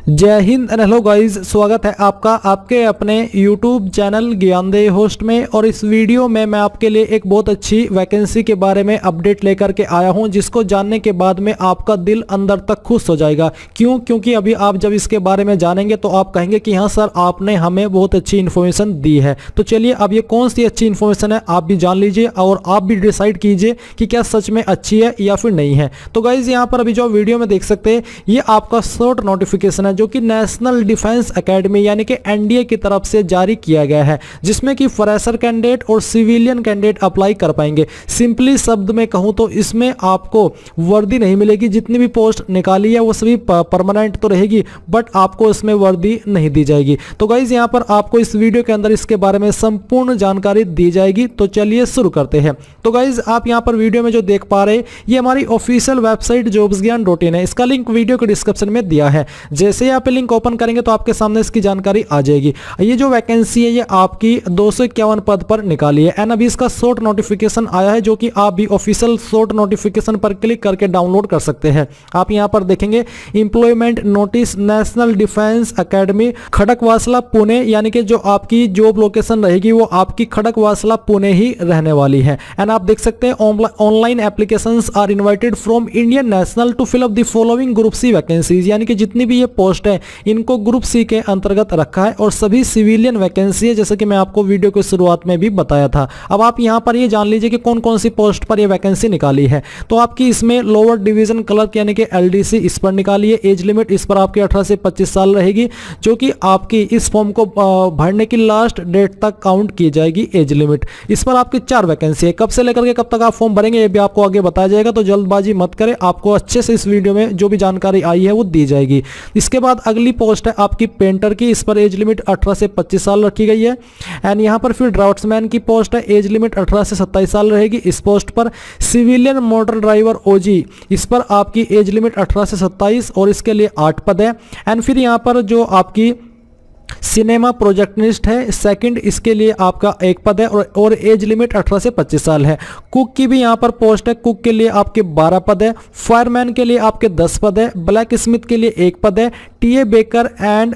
जय Hind and hello guys, स्वागत है आपका आपके अपने YouTube चैनल ज्ञानदेह होस्ट में। और इस वीडियो में मैं आपके लिए एक बहुत अच्छी वैकेंसी के बारे में अपडेट लेकर के आया हूं, जिसको जानने के बाद में आपका दिल अंदर तक खुश हो जाएगा। क्योंकि अभी आप जब इसके बारे में जानेंगे तो आप कहेंगे कि हाँ सर, आपने हमें बहुत अच्छी इन्फॉर्मेशन दी है। तो चलिए, अब ये कौन सी अच्छी इन्फॉर्मेशन है आप भी जान लीजिए और आप भी डिसाइड कीजिए कि क्या सच में अच्छी है या फिर नहीं है। तो गाइज, यहाँ पर अभी जो वीडियो में देख सकते हैं, ये आपका शॉर्ट नोटिफिकेशन है जो कि नेशनल डिफेंस एकेडमी यानी कि एनडीए की तरफ से जारी किया गया है, जिसमें कि फ्रेशर कैंडिडेट और सिविलियन कैंडिडेट अप्लाई कर पाएंगे। सिंपली शब्द में कहूं तो इसमें आपको वर्दी नहीं मिलेगी। जितनी भी पोस्ट निकाली है वो सभी परमानेंट तो रहेगी, बट आपको इसमें वर्दी नहीं दी जाएगी। तो गाइज, यहां पर आपको इस वीडियो के अंदर इसके बारे में संपूर्ण जानकारी दी जाएगी। तो चलिए शुरू करते हैं। तो गाइज, आप यहां पर वीडियो में जो देख पा रहे हैं, ये हमारी ऑफिशियल वेबसाइट jobsgyan.in है। इसका लिंक वीडियो के डिस्क्रिप्शन में दिया है। जैसे ही आप लिंक ओपन करेंगे तो आपके सामने इसकी जानकारी आ जाएगी। ये जो वैकेंसी है ये आपकी 251 पद पर निकाली है। एंड अभी इसका शॉर्ट नोटिफिकेशन आया है, जो कि आप भी ऑफिशियल शॉर्ट नोटिफिकेशन पर क्लिक करके डाउनलोड कर सकते हैं। आप यहां पर देखेंगे employment notice, national defence academy, Khadakwasla Pune, यानी कि जो आपकी जॉब लोकेशन रहेगी वो आपकी खड़कवासला पुणे ही रहने वाली है। एंड आप देख सकते हैं online applications are invited from Indian national to fill up the following group C vacancies, यानी कि जितनी भी ये पोस्ट है इनको ग्रुप सी के अंतर्गत रखा है और सभी सिविलियन वैकेंसी है, जैसे कि मैं आपको वीडियो की शुरुआत में भी बताया था। अब आप यहां पर ये जान लीजिए कि कौन कौन सी पोस्ट पर ये वैकेंसी निकाली है। तो आपकी इसमें लोअर डिवीजन क्लर्क यानी कि एलडीसी इस पर निकाली है। एज लिमिट इस पर आपकी 18 से 25 साल रहेगी, जो कि आपकी इस फॉर्म को भरने की लास्ट डेट तक काउंट की जाएगी एज लिमिट। इस पर आपकी 4 वैकेंसी है। कब से लेकर के कब तक आप फॉर्म भरेंगे ये भी आपको आगे बताया जाएगा, तो जल्दबाजी मत करें, आपको अच्छे से इस वीडियो में जो भी जानकारी आई है वो दी जाएगी। इसके बाद अगली पोस्ट है आपकी पेंटर की। इस पर एज लिमिट 18 से 25 साल रखी गई है। एंड यहां पर फिर ड्राफ्ट्समैन की पोस्ट है, एज लिमिट 18 से 27 साल रहेगी इस पोस्ट पर। सिविलियन मोटर ड्राइवर ओजी, इस पर आपकी एज लिमिट 18 से 27 और इसके लिए 8 पद है। एंड फिर यहां पर जो आपकी सिनेमा प्रोजेक्टनिस्ट है सेकंड, इसके लिए आपका 1 पद है और एज लिमिट 18 से 25 साल है। कुक की भी यहां पर पोस्ट है, कुक के लिए आपके 12 पद है। फायरमैन के लिए आपके 10 पद है। ब्लैक स्मिथ के लिए 1 पद है। टीए बेकर एंड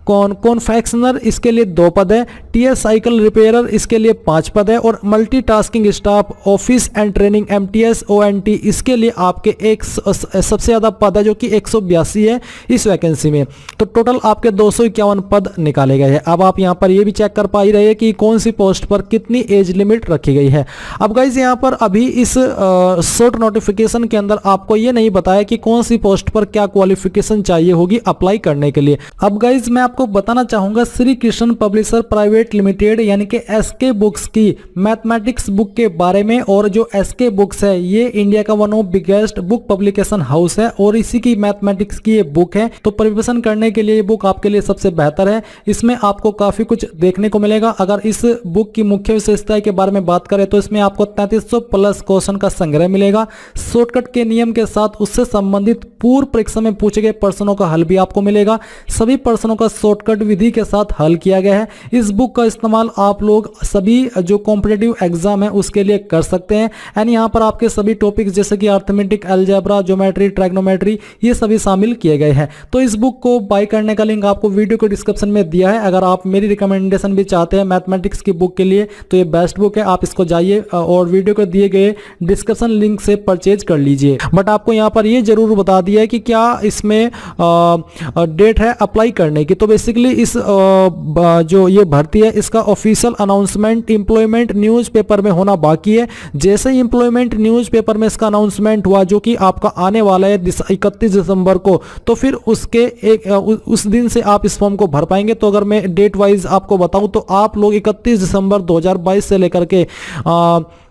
कॉन्फेक्शनर इसके लिए 2 पद है। टीए साइकिल रिपेयरर इसके लिए 5 पद है। और multitasking staff office and training MTS ONT इसके लिए आपके एक सबसे ज्यादा पद है, जो कि 182 है इस वैकेंसी में। तो टोटल आपके 251 पद निकाले गए हैं। अब आप यहां पर ये भी चेक कर पा ही रहे हैं कि कौन सी पोस्ट पर कितनी एज लिमिट रखी गई है। अब गाइज, यहां पर अभी इस शॉर्ट नोटिफिकेशन के अंदर आपको ये नहीं बताया कि कौन सी पोस्ट पर क्या क्वालिफिकेशन चाहिए होगी अप्लाई करने के लिए। अब गाइज, मैं आपको बताना चाहूंगा Shri Krishna publisher private limited यानी कि एसके बुक्स की मैथमेटिक्स बुक के बारे में। और जो एसके बुक्स है ये इंडिया का one of biggest book publication house है और इसी की मैथमेटिक्स की ये बुक है। तो प्रिपरेशन करने के लिए ये बुक आपके लिए सबसे बेहतर है। इसमें आपको काफी कुछ देखने को मिलेगा। अगर इस बुक की मुख्य विशेषता के बारे में बात करें तो इसमें आपको 3300 प्लस क्वेश्चन का संग्रह मिलेगा। शॉर्टकट के नियम के साथ उससे संबंधित पूर्व परीक्षा में पूछे गए प्रश्नों का हल भी आपको मिलेगा। सभी प्रश्नों का शॉर्टकट विधि के साथ हल किया गया है। इस बुक का इस्तेमाल आप लोग सभी जो कॉम्पिटिटिव एग्जाम है उसके लिए कर सकते हैं। एंड यहाँ पर आपके सभी टॉपिक्स जैसे कि अर्थमेटिक, अलजेब्रा, ज्योमेट्री, ट्राइग्नोमेट्री ये सभी शामिल किए गए हैं। तो इस बुक को बाय करने का लिंक आपको वीडियो के डिस्क्रिप्शन में दिया है। अगर आप मेरी रिकमेंडेशन भी चाहते हैं मैथमेटिक्स की बुक के लिए तो ये बेस्ट बुक है। आप इसको जाइए और वीडियो को दिए गए डिस्क्रिप्शन लिंक से परचेज कर लीजिए। बट आपको यहाँ पर ये जरूर बता दिया है कि क्या इसमें डेट है अप्लाई करने की। तो बेसिकली इस जो ये भर्ती है इसका ऑफिशियल अनाउंसमेंट एम्प्लॉयमेंट न्यूज़पेपर में होना बाकी है। जैसे ही एम्प्लॉयमेंट न्यूज़पेपर में इसका अनाउंसमेंट हुआ, जो कि आपका आने वाला है 31 दिसंबर को, तो फिर उसके उस दिन से आप इस फॉर्म को भर पाएंगे। तो अगर मैं डेट वाइज आपको बताऊं तो आप लोग 31 दिसंबर 2022 से लेकर के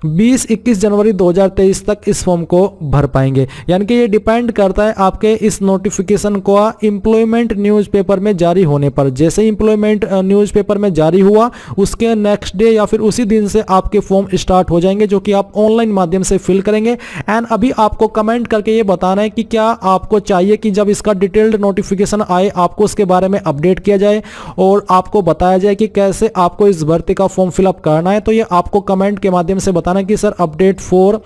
20-21 जनवरी 2023 तक इस फॉर्म को भर पाएंगे। यानी कि ये डिपेंड करता है आपके इस नोटिफिकेशन को एम्प्लॉयमेंट न्यूज़पेपर में जारी होने पर। जैसे ही एम्प्लॉयमेंट न्यूज़पेपर में जारी हुआ उसके नेक्स्ट डे या फिर उसी दिन से आपके फॉर्म स्टार्ट हो जाएंगे, जो कि आप ऑनलाइन माध्यम से फिल करेंगे। एंड अभी आपको कमेंट करके ये बताना है कि क्या आपको चाहिए कि जब इसका डिटेल्ड नोटिफिकेशन आए आपको उसके बारे में अपडेट किया जाए और आपको बताया जाए कि कैसे आपको इस भर्ती का फॉर्म फिलअप करना है। तो ये आपको कमेंट के माध्यम से बताना बताना कि sir update for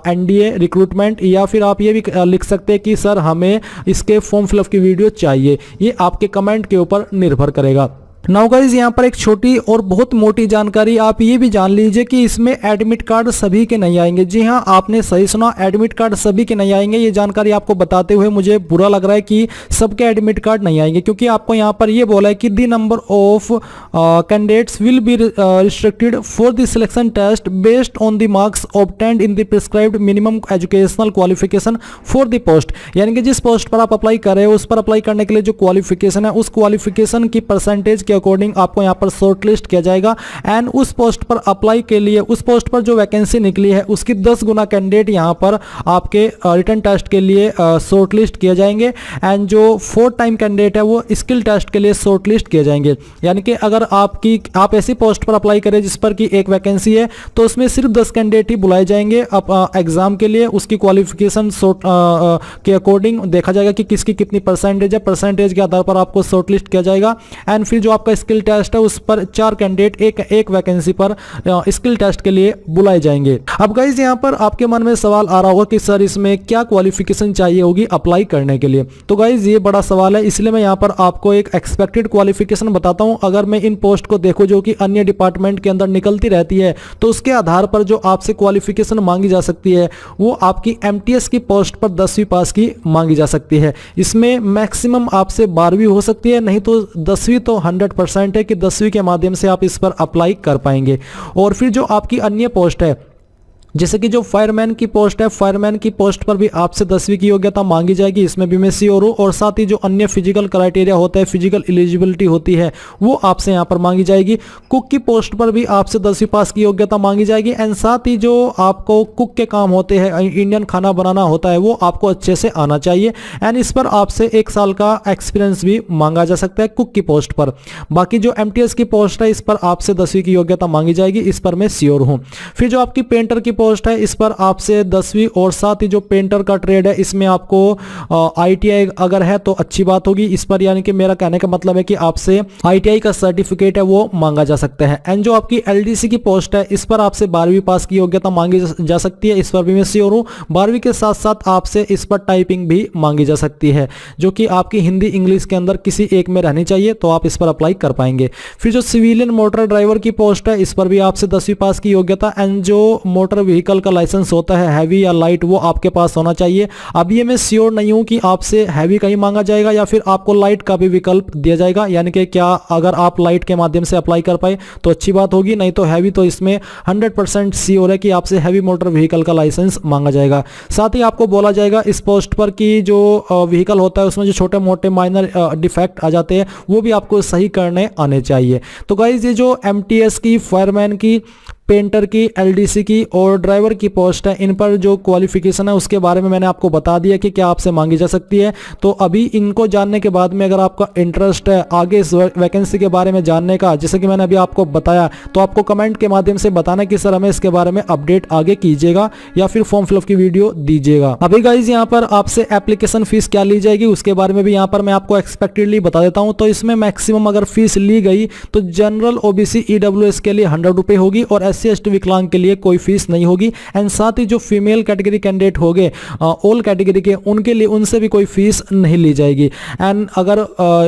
NDA recruitment, या फिर आप ये भी लिख सकते हैं कि सर हमें इसके फॉर्म फिलअप की वीडियो चाहिए। ये आपके कमेंट के ऊपर निर्भर करेगा। नाउ गाइज यहाँ पर एक छोटी और बहुत मोटी जानकारी आप ये भी जान लीजिए कि इसमें एडमिट कार्ड सभी के नहीं आएंगे। जी हाँ, आपने सही सुना, एडमिट कार्ड सभी के नहीं आएंगे। ये जानकारी आपको बताते हुए मुझे बुरा लग रहा है कि सबके एडमिट कार्ड नहीं आएंगे, क्योंकि आपको यहाँ पर ये बोला है कि the number of candidates will be restricted for the selection test based on the marks obtained in the prescribed minimum educational qualification for the post. यानी कि जिस पोस्ट पर आप अप्लाई कर रहे हो उस पर अप्लाई करने के लिए जो क्वालिफिकेशन है, उस क्वालिफिकेशन की परसेंटेज अकॉर्डिंग आपको यहां पर शॉर्ट लिस्ट किया जाएगा। एंड उस पोस्ट पर अप्लाई के लिए, उस पोस्ट पर जो वैकेंसी निकली है उसकी 10 गुना कैंडिडेट यहां पर आपके रिटन टेस्ट के लिए शॉर्ट लिस्ट किए जाएंगे। एंड जो 4 टाइम कैंडिडेट है वो स्किल टेस्ट के लिए शॉर्ट लिस्ट किए जाएंगे। यानी कि अगर आप ऐसी पोस्ट पर अप्लाई करें जिस पर की एक वैकेंसी है तो उसमें सिर्फ 10 कैंडिडेट ही बुलाए जाएंगे एग्जाम के लिए। उसकी क्वालिफिकेशन के अकॉर्डिंग देखा जाएगा कि किसकी कितनी परसेंटेज है, परसेंटेज के आधार पर आपको शॉर्ट लिस्ट किया जाएगा। एंड फिर जो आपका स्किल टेस्ट है उस पर 4 कैंडिडेट एक वैकेंसी पर स्किल टेस्ट के लिए बुलाए जाएंगे। अब गाइस यहाँ पर आपके मन में सवाल आ रहा होगा कि सर इसमें क्या क्वालिफिकेशन चाहिए होगी अप्लाई करने के लिए। तो गाइस ये बड़ा सवाल है, इसलिए मैं यहाँ पर आपको एक एक्सपेक्टेड क्वालिफिकेशन बताता हूँ। अगर मैं इन पोस्ट को देखूं जो कि अन्य डिपार्टमेंट के अंदर निकलती रहती है, तो उसके आधार पर जो आपसे क्वालिफिकेशन मांगी जा सकती है वो आपकी एमटीएस की पोस्ट पर 10वीं पास की मांगी जा सकती है। इसमें मैक्सिमम आपसे 12वीं हो सकती है, नहीं तो 10वीं तो 100% है कि 10वीं के माध्यम से आप इस पर अप्लाई कर पाएंगे। और फिर जो आपकी अन्य पोस्ट है, जैसे कि जो फायरमैन की पोस्ट है, फायरमैन की पोस्ट पर भी आपसे 10वीं की योग्यता मांगी जाएगी, इसमें भी मैं श्योर हूं। और साथ ही जो अन्य फिजिकल क्राइटेरिया होता है, फिजिकल एलिजिबिलिटी होती है, वो आपसे यहां पर मांगी जाएगी। कुक की पोस्ट पर भी आपसे 10वीं पास की योग्यता मांगी जाएगी। एंड साथ ही जो आपको कुक के काम होते हैं, इंडियन खाना बनाना होता है, वो आपको अच्छे से आना चाहिए। एंड इस पर आपसे 1 साल का एक्सपीरियंस भी मांगा जा सकता है कुक की पोस्ट पर। बाकी जो एमटीएस की पोस्ट है, इस पर आपसे 10वीं की योग्यता मांगी जाएगी, इस पर मैं श्योर हूं। फिर जो आपकी पेंटर की पोस्ट है, इस पर आपसे 10वीं, और साथ ही जो पेंटर का ट्रेड है इसमें आपको आईटीआई अगर है तो अच्छी बात होगी इस पर। यानी कि मेरा कहने का मतलब है कि आपसे आईटीआई का सर्टिफिकेट है वो मांगा जा सकता है। एंड जो आपकी एलडीसी की पोस्ट है, इस पर आपसे 12वीं पास की योग्यता मांगी जा सकती है, इस पर भी मैं श्योर हूं। 12वीं के साथ साथ आपसे इस पर टाइपिंग भी मांगी जा सकती है, जो कि आपकी हिंदी इंग्लिश के अंदर किसी एक में रहनी चाहिए, तो आप इस पर अप्लाई कर पाएंगे। फिर जो सिविलियन मोटर ड्राइवर की पोस्ट है, इस पर भी आपसे 10वीं पास की योग्यता। एंड जो मोटर व्हीकल का लाइसेंस होता है हैवी या लाइट, वो आपके पास होना चाहिए। अब ये मैं श्योर नहीं हूं कि आपसे हैवी का ही मांगा जाएगा या फिर आपको लाइट का भी विकल्प दिया जाएगा। यानी कि क्या अगर आप लाइट के माध्यम से अप्लाई कर पाए तो अच्छी बात होगी, नहीं तो हैवी तो इसमें 100% श्योर है कि आपसे हैवी मोटर व्हीकल का लाइसेंस मांगा जाएगा। साथ ही आपको बोला जाएगा इस पोस्ट पर कि जो व्हीकल होता है उसमें जो छोटे मोटे माइनर डिफेक्ट आ जाते हैं वो भी आपको सही करने आने चाहिए। तो गाइस ये जो एमटीएस की, फायरमैन की, पेंटर की, एलडीसी की और ड्राइवर की पोस्ट है, इन पर जो क्वालिफिकेशन है उसके बारे में मैंने आपको बता दिया कि क्या आपसे मांगी जा सकती है। तो अभी इनको जानने के बाद में अगर आपका इंटरेस्ट है आगे इस वैकेंसी के बारे में जानने का, जैसे कि मैंने अभी आपको बताया, तो आपको कमेंट के माध्यम से बताना कि सर हमें इसके बारे में अपडेट आगे कीजिएगा या फिर फॉर्म फिलअप की वीडियो दीजिएगा। अभी गाइज यहाँ पर आपसे एप्लीकेशन फीस क्या ली जाएगी उसके बारे में भी यहाँ पर मैं आपको एक्सपेक्टेडली बता देता हूँ। तो इसमें मैक्सिमम अगर फीस ली गई तो जनरल, ओबीसी, ईडब्ल्यूएस के लिए 100 रुपये होगी और SC ST विकलांग के लिए कोई फीस नहीं होगी। एंड साथ ही जो फीमेल कैटेगरी कैंडिडेट होंगे ऑल कैटेगरी के, उनके लिए उनसे भी कोई फीस नहीं ली जाएगी। एंड अगर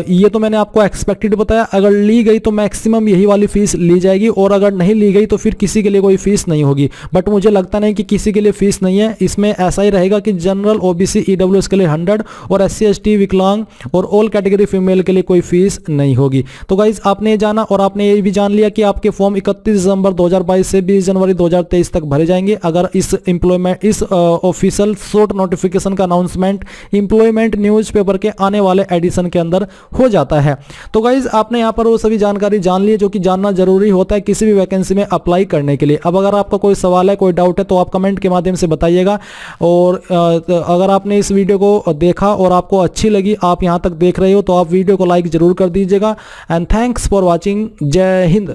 ये तो मैंने आपको एक्सपेक्टेड बताया, अगर ली गई तो मैक्सिमम यही वाली फीस ली जाएगी, और अगर नहीं ली गई तो फिर किसी के लिए कोई फीस नहीं होगी। बट मुझे लगता नहीं कि किसी के लिए फीस नहीं है, इसमें ऐसा ही रहेगा कि जनरल, ओबीसी, ईडब्ल्यूएस के लिए 100 और SC ST विकलांग और ऑल कैटेगरी फीमेल के लिए कोई फीस नहीं होगी। तो गाइज आपने ये जाना, और आपने ये भी जान लिया कि आपके फॉर्म 31 दिसंबर 2022 से 20 जनवरी 2023 तक भरे जाएंगे। अगर इस ऑफिशियल शॉर्ट नोटिफिकेशन का अनाउंसमेंट एम्प्लॉयमेंट न्यूज़पेपर के आने वाले एडिशन के अंदर हो जाता है। तो गाइज आपने यहाँ पर वो सभी जानकारी जान ली जो कि जानना जरूरी होता है किसी भी वैकेंसी में अप्लाई करने के लिए। अब अगर आपका कोई सवाल है, कोई डाउट है, तो आप कमेंट के माध्यम से बताइएगा। और अगर आपने इस वीडियो को देखा और आपको अच्छी लगी, आप यहाँ तक देख रहे हो, तो आप वीडियो को लाइक जरूर कर दीजिएगा। And thanks for watching. जय हिंद।